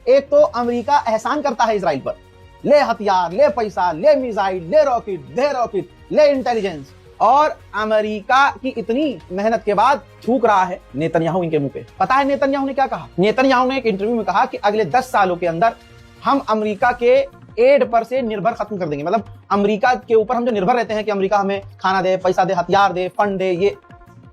एक तो अमेरिका एहसान करता है इजराइल पर, ले हथियार, ले पैसा, ले मिसाइल, ले रॉकेट, ले इंटेलिजेंस, और अमेरिका की इतनी मेहनत के बाद थूक रहा है नेतन्याहू इनके मुंह पे। पता है नेतन्याहू ने क्या कहा? नेतन्याहू ने एक इंटरव्यू में कहा कि अगले 10 सालों के अंदर हम अमेरिका के एड पर से निर्भर खत्म कर देंगे। मतलब अमेरिका के ऊपर हम जो निर्भर रहते हैं कि अमेरिका हमें खाना दे, पैसा दे, हथियार दे, फंड दे, ये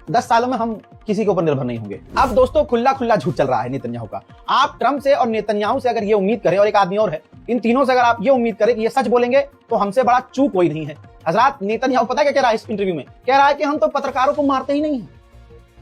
10 सालों में हम किसी के ऊपर निर्भर नहीं होंगे। अब दोस्तों खुला झूठ चल रहा है नेतन्याहू का। आप ट्रंप से और नेतन्याहू से अगर ये उम्मीद करें, और एक आदमी और है, इन तीनों से अगर आप ये उम्मीद करें कि ये सच बोलेंगे तो हमसे बड़ा चूक कोई नहीं है। हजरात नेतन्याहू पता क्या कह रहा है इस इंटरव्यू में? कह रहा है कि हम तो पत्रकारों को मारते ही नहीं है,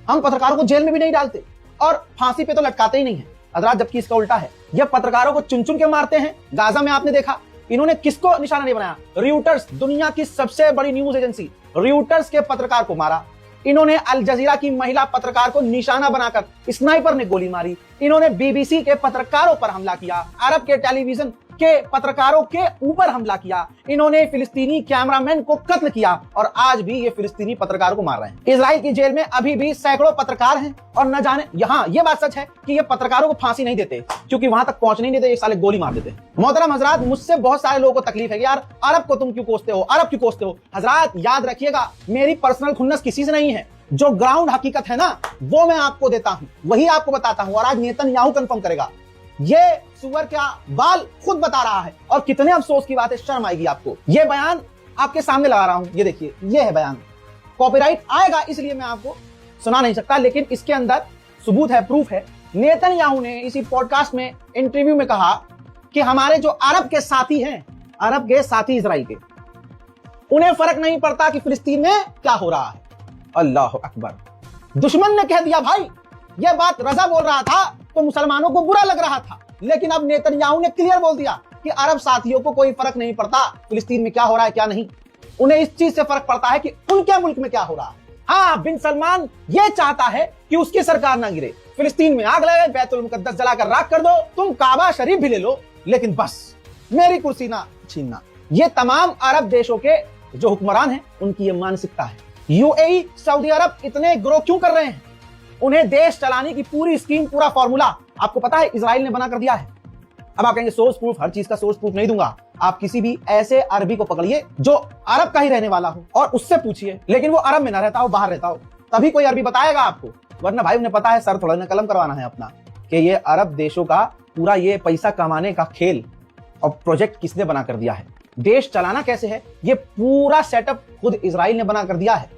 हम पत्रकारों को जेल में भी नहीं डालते और फांसी पे तो लटकाते ही नहीं है। हजरात जबकि इसका उल्टा है, ये पत्रकारों को चुन चुन के मारते हैं। गाजा में आपने देखा इन्होंने किसको निशाना नहीं बनाया? रॉयटर्स, दुनिया की सबसे बड़ी न्यूज एजेंसी रॉयटर्स के पत्रकार को मारा। इन्होंने अल जजीरा की महिला पत्रकार को निशाना बनाकर स्नाइपर ने गोली मारी। इन्होंने बीबीसी के पत्रकारों पर हमला किया, अरब के टेलीविजन के पत्रकारों के ऊपर हमला किया। इन्होंने फिलिस्तीनी कैमरामैन को कत्ल किया और आज भी ये फिलिस्तीनी पत्रकारों को मार रहे हैं। इजराइल की जेल में अभी भी सैकड़ों पत्रकार हैं और न जाने, यहाँ ये बात सच है कि ये पत्रकारों को फांसी नहीं देते क्योंकि वहां तक पहुंचने नहीं देते, ये साले गोली मार देते हैं। मोहतरम हजरात, मुझसे बहुत सारे लोगों को तकलीफ है कि यार अरब को तुम क्यों कोसते हो, अरब क्यों कोसते हो? हजरात याद रखिएगा, मेरी पर्सनल खुन्नस किसी से नहीं है। जो ग्राउंड हकीकत है ना, वो मैं आपको देता हूं, वही आपको बताता हूं। और आज नेतन्याहू कंफर्म करेगा, ये सुअर का बाल खुद बता रहा है। और कितने अफसोस की बात है, शर्म आएगी आपको। ये बयान आपके सामने लगा रहा हूं, ये देखिए, ये है बयान। कॉपीराइट आएगा इसलिए मैं आपको सुना नहीं सकता, लेकिन इसके अंदर सबूत है, प्रूफ है। नेतन्याहू ने इसी पॉडकास्ट में, इंटरव्यू में कहा कि हमारे जो अरब के साथी हैं, अरब के साथी इजराइल के, उन्हें फर्क नहीं पड़ता कि फिलिस्तीन में क्या हो रहा है। अल्लाह अकबर। दुश्मन ने कह दिया भाई, यह बात रजा बोल रहा था तो मुसलमानों को बुरा लग रहा था, लेकिन अब नेतन्याहू ने क्लियर बोल दिया कि अरब साथियों को कोई फर्क नहीं पड़ता फिलिस्तीन में क्या हो रहा है क्या नहीं। उन्हें इस चीज से फर्क पड़ता है कि उनके मुल्क में क्या हो रहा है। हाँ, बिन सलमान ये चाहता है कि उसकी सरकार ना गिरे, फिलिस्तीन में आग लगे, बैतुल मुकद्दस जलाकर राख कर दो, तुम काबा शरीफ भी ले लो, लेकिन बस मेरी कुर्सी ना छीनना। ये तमाम अरब देशों के जो हुक्मरान हैं उनकी ये मानसिकता है। यूएई, सऊदी अरब इतने ग्रो क्यों कर रहे हैं? उन्हें देश चलाने की पूरी स्कीम, पूरा फॉर्मूला आपको पता है इजराइल ने बना कर दिया है। अब आप कहेंगे सोर्स प्रूफ, हर चीज का सोर्स प्रूफ नहीं दूंगा। आप किसी भी ऐसे अरबी को पकड़िए जो अरब का ही रहने वाला हो और उससे पूछिए, लेकिन वो अरब में ना रहता हो, बाहर रहता हो, तभी कोई अरबी बताएगा आपको। वरना भाई उन्हें पता है सर थोड़ा ना कलम करवाना है अपना, कि ये अरब देशों का पूरा ये पैसा कमाने का खेल और प्रोजेक्ट किसने बना कर दिया है, देश चलाना कैसे है, ये पूरा सेटअप खुद इजराइल ने बना कर दिया है।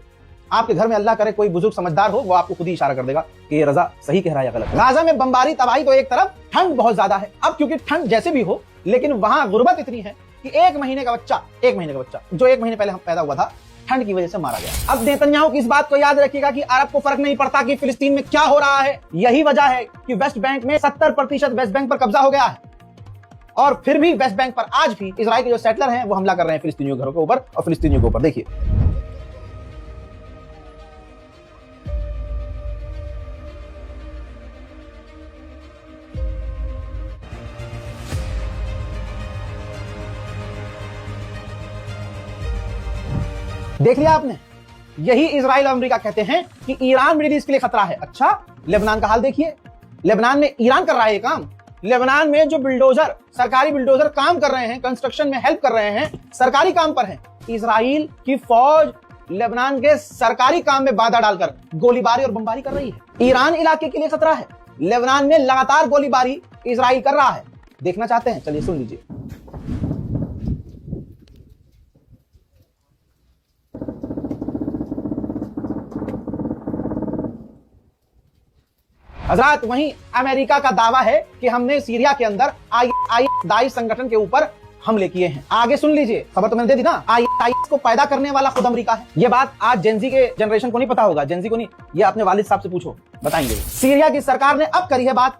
आपके घर में अल्लाह करे कोई बुजुर्ग समझदार हो, वो आपको खुद ही इशारा कर देगा कि ये रजा सही कह रहा है या गलत। गाजा में बमबारी, तबाही तो एक तरफ, ठंड बहुत ज्यादा है। अब क्योंकि ठंड जैसे भी हो, लेकिन वहां गुर्बत इतनी है कि एक महीने का बच्चा जो 1 महीने पहले पैदा हुआ था, ठंड की वजह से मारा गया। अब नेतन्याहू की इस बात को याद रखिएगा कि अरब को फर्क नहीं पड़ता कि फिलिस्तीन में क्या हो रहा है। यही वजह है कि वेस्ट बैंक में 70% वेस्ट बैंक पर कब्जा हो गया है, और फिर भी वेस्ट बैंक पर आज भी इजराइल के जो सेटलर हैं वो हमला कर रहे हैं फिलिस्तीनियों के घरों के ऊपर और फिलिस्तीनियों के ऊपर। देखिए, देख लिया आपने, यही इजराइल और अमेरिका कहते हैं कि ईरान मिडिल ईस्ट के लिए खतरा है। अच्छा, लेबनान का हाल देखिए, लेबनान में ईरान कर रहा है ये काम। लेबनान में जो बिल्डोजर, सरकारी बिल्डोजर काम कर रहे हैं, कंस्ट्रक्शन में हेल्प कर रहे हैं, सरकारी काम पर हैं। इजराइल की फौज लेबनान के सरकारी काम में बाधा डालकर गोलीबारी और बमबारी कर रही है। ईरान इलाके के लिए खतरा है, लेबनान में लगातार गोलीबारी इजराइल कर रहा है। देखना चाहते हैं? चलिए सुन लीजिए। हजरात, वहीं अमेरिका का दावा है कि हमने सीरिया के अंदर दाइश संगठन के ऊपर हमले किए हैं। आगे सुन लीजिए, खबर तो मैंने दे दी ना। आईएस को पैदा करने वाला खुद अमेरिका है। ये बात आज जेनजी के जनरेशन को नहीं पता होगा, जेनजी को नहीं, ये अपने वालिद साहब से पूछो, बताएंगे। सीरिया की सरकार ने अब करी है बात,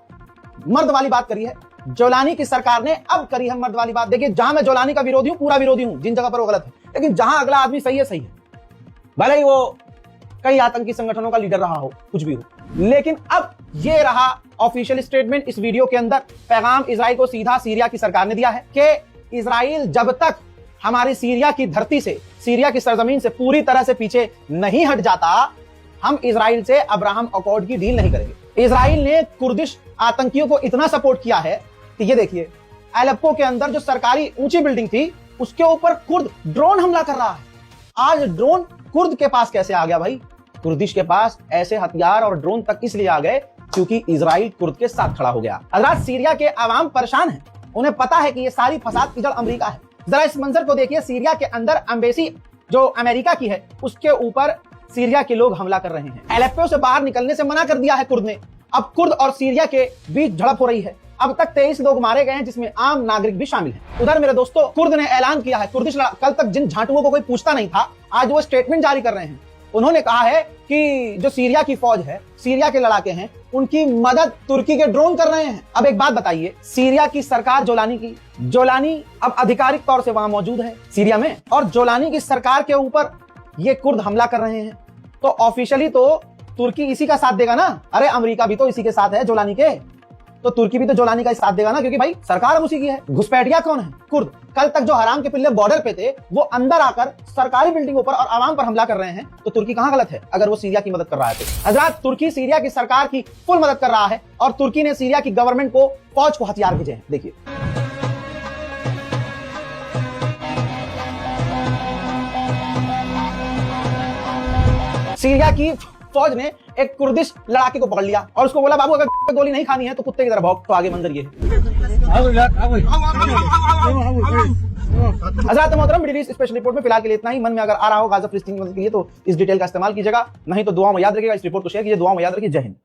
मर्द वाली बात करी है। जोलानी की सरकार ने अब करी है मर्द वाली बात। देखिए, जहां मैं जोलानी का विरोधी हूं, पूरा विरोधी हूं, जिन जगह पर वो गलत है, लेकिन जहां अगला आदमी सही है, सही है, भले ही वो कई आतंकी संगठनों का लीडर रहा हो, कुछ भी हो। लेकिन अब ये रहा ऑफिशियल स्टेटमेंट इस वीडियो के अंदर। पैगाम इजराइल को सीधा सीरिया की सरकार ने दिया है कि इजराइल जब तक हमारी सीरिया की धरती से, सीरिया की सरजमीन से पूरी तरह से पीछे नहीं हट जाता, हम इजराइल से अब्राहम अकॉर्ड की डील नहीं करेंगे। इजराइल ने कुर्दिश आतंकियों को इतना सपोर्ट किया है तो ये देखिए, एलेप्पो के अंदर जो सरकारी ऊंची बिल्डिंग थी उसके ऊपर कुर्द ड्रोन हमला कर रहा है। आज ड्रोन कुर्द के पास कैसे आ गया भाई? कुर्दिश के पास ऐसे हथियार और ड्रोन तक इसलिए आ गए क्योंकि इजराइल कुर्द के साथ खड़ा हो गया। हजरात, सीरिया के आवाम परेशान है, उन्हें पता है कि ये सारी फसाद की जड़ अमेरिका है। जरा इस मंजर को देखिए, सीरिया के अंदर एम्बेसी जो अमेरिका की है उसके ऊपर सीरिया के लोग हमला कर रहे हैं। एलेप्पो से बाहर निकलने से मना कर दिया है कुर्द ने। अब कुर्द और सीरिया के बीच झड़प हो रही है। अब तक 23 लोग मारे गए हैं, जिसमें आम नागरिक भी शामिल हैं। उधर मेरे दोस्तों, कुर्द ने ऐलान किया है, कुर्दिश कल तक जिन झांटुओं को कोई पूछता नहीं था, आज वो स्टेटमेंट जारी कर रहे हैं। उन्होंने कहा है कि जो सीरिया की फौज है, सीरिया के लड़ाके हैं, उनकी मदद तुर्की के ड्रोन कर रहे हैं। अब एक बात बताइए, सीरिया की सरकार जोलानी अब आधिकारिक तौर से वहां मौजूद है सीरिया में, और जोलानी की सरकार के ऊपर ये कुर्द हमला कर रहे हैं, तो ऑफिशियली तो तुर्की इसी का साथ देगा ना। अरे अमेरिका भी तो इसी के साथ है, जोलानी के, तो तुर्की भी तो जोलानी का साथ देगा ना, क्योंकि भाई सरकार अब उसी की है। घुसपैठिया कौन है? कुर्द। कल तक जो हराम के पिल्ले बॉर्डर पे थे, वो अंदर आकर सरकारी बिल्डिंगों पर और आवाम पर हमला कर रहे हैं, तो तुर्की कहां गलत है अगर वो सीरिया की मदद कर रहा है तो? हजरात, तुर्की सीरिया की सरकार की फुल मदद कर रहा है, और तुर्की ने सीरिया की गवर्नमेंट को, फौज को हथियार भेजे हैं। देखिए, सीरिया की फौज ने एक कुर्दिश लड़ाके को पकड़ लिया और उसको बोला, बाबू अगर गोली नहीं खानी है तो कुत्ते की तरह भौंक। तो आगे मंजर ये है। हज़रात मोहतरम, मिडिल ईस्ट स्पेशल रिपोर्ट में फिलहाल के लिए इतना ही। मन में अगर आ रहा हो गाजा फिलिस्तीन के लिए तो इस डिटेल का इस्तेमाल कीजिएगा, नहीं तो दुआओं में याद रखिएगा। इस रिपोर्ट को शेयर कीजिए, दुआओं में याद रखिए। जय हिंद।